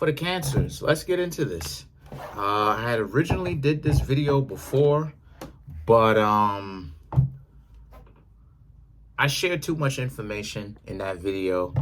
for the Cancers, let's get into this. I had originally did this video before, but I shared too much information in that video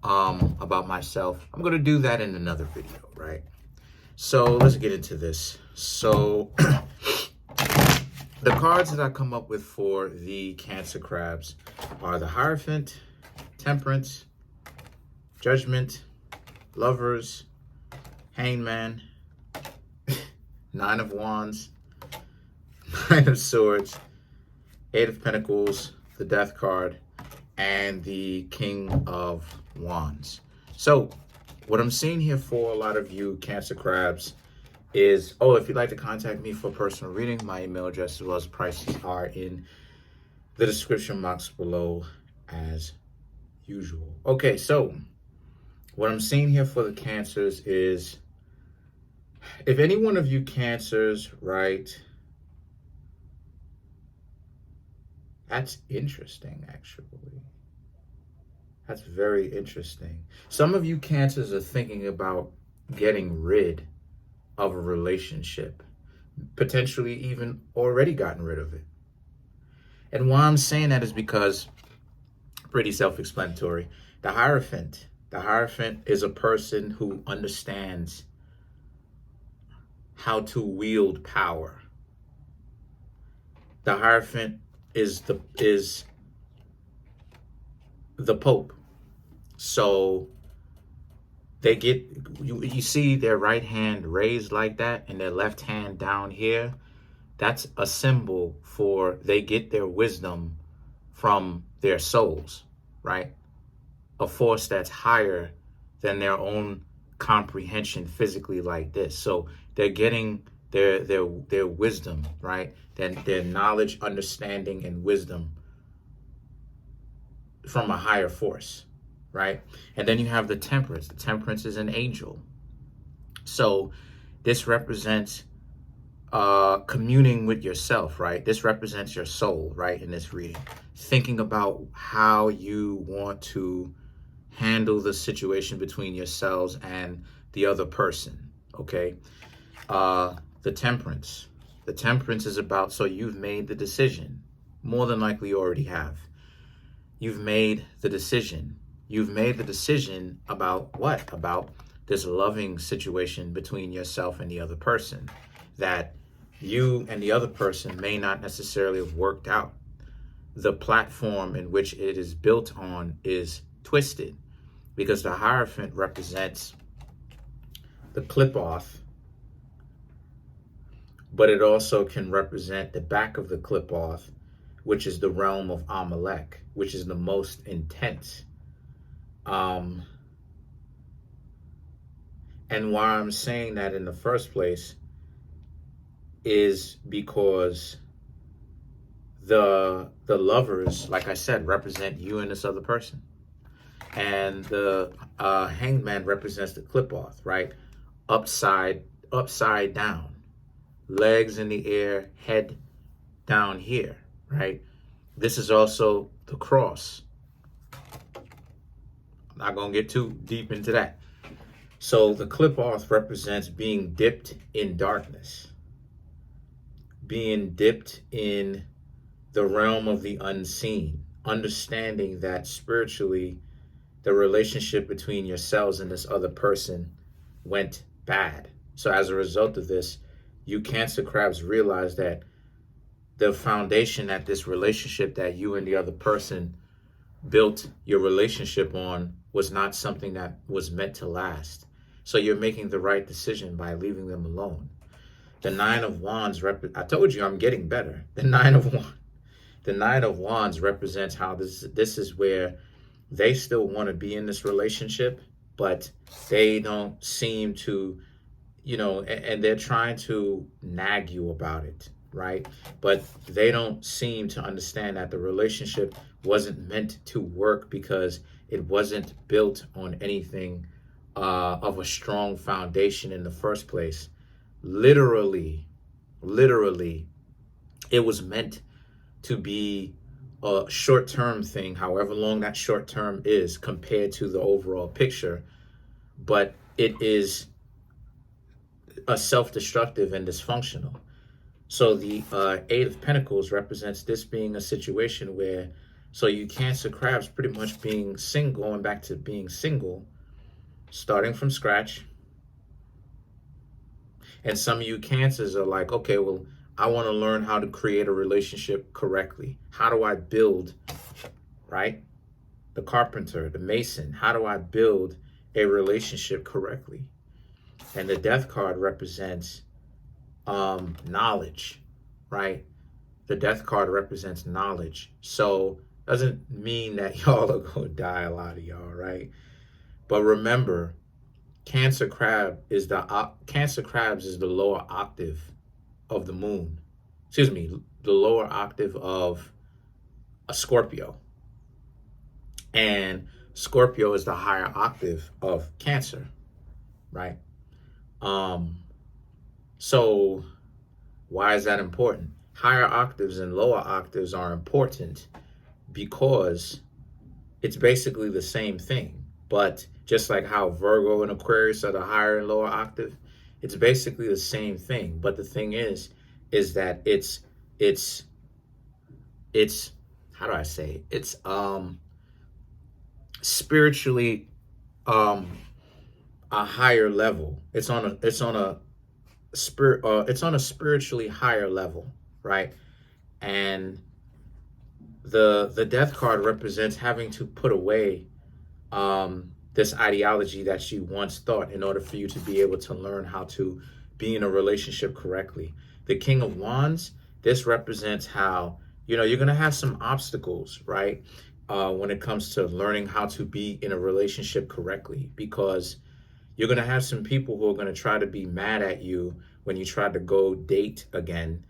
about myself. I'm going to do that in another video, right? So let's get into this. So the cards that I come up with for the Cancer crabs are the Hierophant, Temperance, Judgment, Lovers, Hangman, Nine of Wands, Nine of Swords, Eight of Pentacles, the Death card, and the King of Wands. So what I'm seeing here for a lot of you Cancer crabs is, if you'd like to contact me for personal reading, my email address as well as prices are in the description box below as usual. Okay, so what I'm seeing here for the Cancers is, if any one of you Cancers, right, that's interesting, actually. That's very interesting. Some of you Cancers are thinking about getting rid of a relationship, potentially even already gotten rid of it. And why I'm saying that is because, pretty self-explanatory, the Hierophant is a person who understands how to wield power. The Hierophant is the Pope. So they get, you see their right hand raised like that and their left hand down here. That's a symbol for they get their wisdom from their souls, right? A force that's higher than their own comprehension physically, like this. So they're getting their wisdom, right? Their knowledge, understanding, and wisdom from a higher force, right? And then you have the Temperance. The Temperance is an angel. So this represents communing with yourself, right? This represents your soul, right? In this reading, thinking about how you want to handle the situation between yourselves and the other person, okay? The Temperance is about, so you've made the decision. More than likely you already have. You've made the decision. You've made the decision about what? About this loving situation between yourself and the other person that you and the other person may not necessarily have worked out. The platform in which it is built on is twisted because the Hierophant represents the clip-off, but it also can represent the back of the clip-off, which is the realm of Amalek, which is the most intense. And why I'm saying that in the first place is because the Lovers, like I said, represent you and this other person. And the Hangman represents the clip-off, right? Upside down. Legs in the air, head down here, right? This is also the Cross. I'm not going to get too deep into that. So the clip-off represents being dipped in darkness, being dipped in the realm of the unseen, understanding that spiritually the relationship between yourselves and this other person went bad. So as a result of this, you Cancer crabs realize that the foundation that this relationship that you and the other person built your relationship on was not something that was meant to last. So you're making the right decision by leaving them alone. The Nine of Wands, I told you I'm getting better. The Nine of Wands represents how this is where they still want to be in this relationship, but they don't seem to, and they're trying to nag you about it, right? But they don't seem to understand that the relationship wasn't meant to work because it wasn't built on anything of a strong foundation in the first place. Literally, it was meant to be a short-term thing, however long that short term is compared to the overall picture. But it is a self-destructive and dysfunctional. So the Eight of Pentacles represents this being a situation where, so you Cancer crabs pretty much being single, going back to being single, starting from scratch. And some of you Cancers are like, okay, well, I want to learn how to create a relationship correctly. How do I build, right? The carpenter, the mason, how do I build a relationship correctly? And the Death card represents knowledge, right? The Death card represents knowledge. So doesn't mean that y'all are going to die, a lot of y'all, right? But remember, Cancer crabs is the lower octave of the moon. Excuse me, the lower octave of a Scorpio. And Scorpio is the higher octave of Cancer, right? So why is that important? Higher octaves and lower octaves are important because it's basically the same thing. But just like how Virgo and Aquarius are the higher and lower octave, it's basically the same thing. But the thing is that it's how do I say? It's spiritually a higher level. It's on a spiritually higher level, right? And the Death card represents having to put away this ideology that you once thought in order for you to be able to learn how to be in a relationship correctly. The King of Wands, this represents how, you're going to have some obstacles, right? When it comes to learning how to be in a relationship correctly, because you're going to have some people who are going to try to be mad at you when you try to go date again.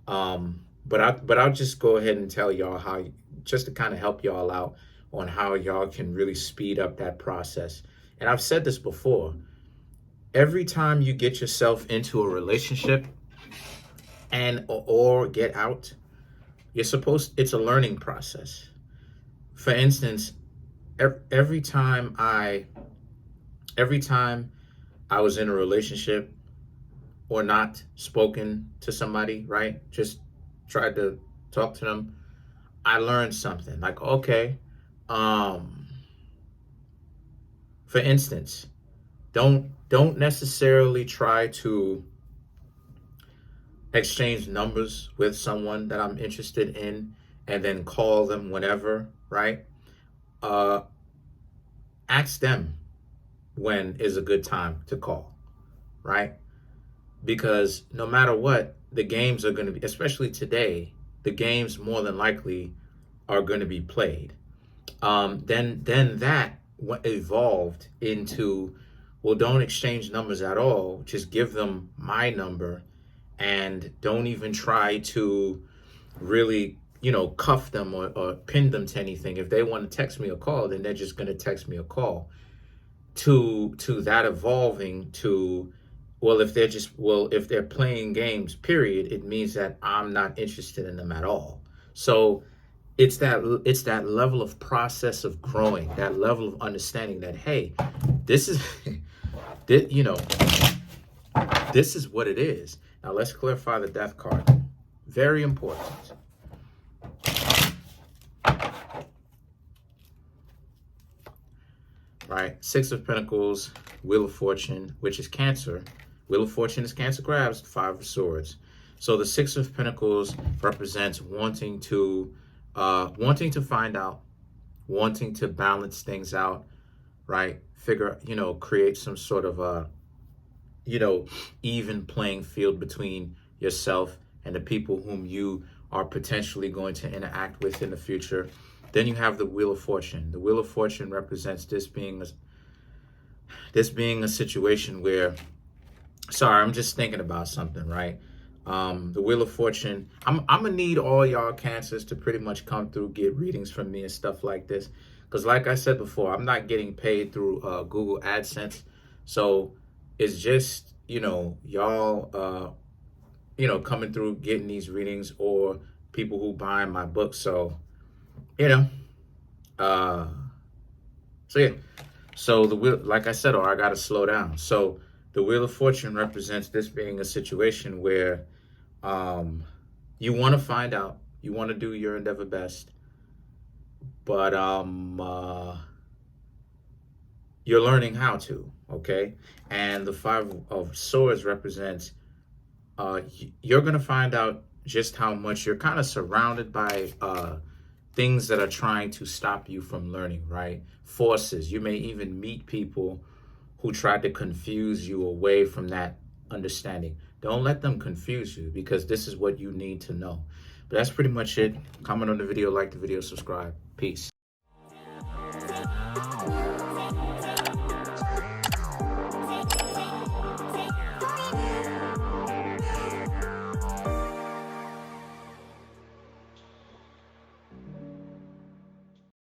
But I'll just go ahead and tell y'all how, just to kind of help y'all out on how y'all can really speed up that process. And I've said this before. Every time you get yourself into a relationship or get out, it's a learning process. For instance, every time I was in a relationship or not spoken to somebody, right? Just tried to talk to them, I learned something. Like, okay, for instance, don't necessarily try to exchange numbers with someone that I'm interested in and then call them whenever, right? Ask them when is a good time to call, right? Because no matter what, the games are going to be, especially today, the games more than likely are going to be played. Then that evolved into, well, don't exchange numbers at all. Just give them my number and don't even try to really, cuff them or pin them to anything. If they want to text me a call, then they're just going to text me a call. To that evolving to, well, if they're playing games, period, it means that I'm not interested in them at all. So it's that level of process of growing, that level of understanding that, hey, this is this is what it is. Now let's clarify the Death card. Very important. Right, Six of Pentacles, Wheel of Fortune, which is Cancer. Wheel of Fortune is Cancer crabs, Five of Swords. So the Six of Pentacles represents wanting to find out, wanting to balance things out, right? Create some sort of a, even playing field between yourself and the people whom you are potentially going to interact with in the future. Then you have the Wheel of Fortune. The Wheel of Fortune represents this being a situation where, sorry, I'm just thinking about something, right? The Wheel of Fortune, I'm gonna need all y'all Cancers to pretty much come through, get readings from me and stuff like this. Because like I said before, I'm not getting paid through Google AdSense. So it's just, y'all, coming through, getting these readings, or people who buy my book. So, so yeah, So the wheel, like I said, or I got to slow down. So the Wheel of Fortune represents this being a situation where you want to find out, you want to do your endeavor best, but you're learning how to, okay? And the Five of Swords represents you're going to find out just how much you're kind of surrounded by things that are trying to stop you from learning, right? Forces. You may even meet people who try to confuse you away from that understanding. Don't let them confuse you, because this is what you need to know. But that's pretty much it. Comment on the video, like the video, subscribe. Peace.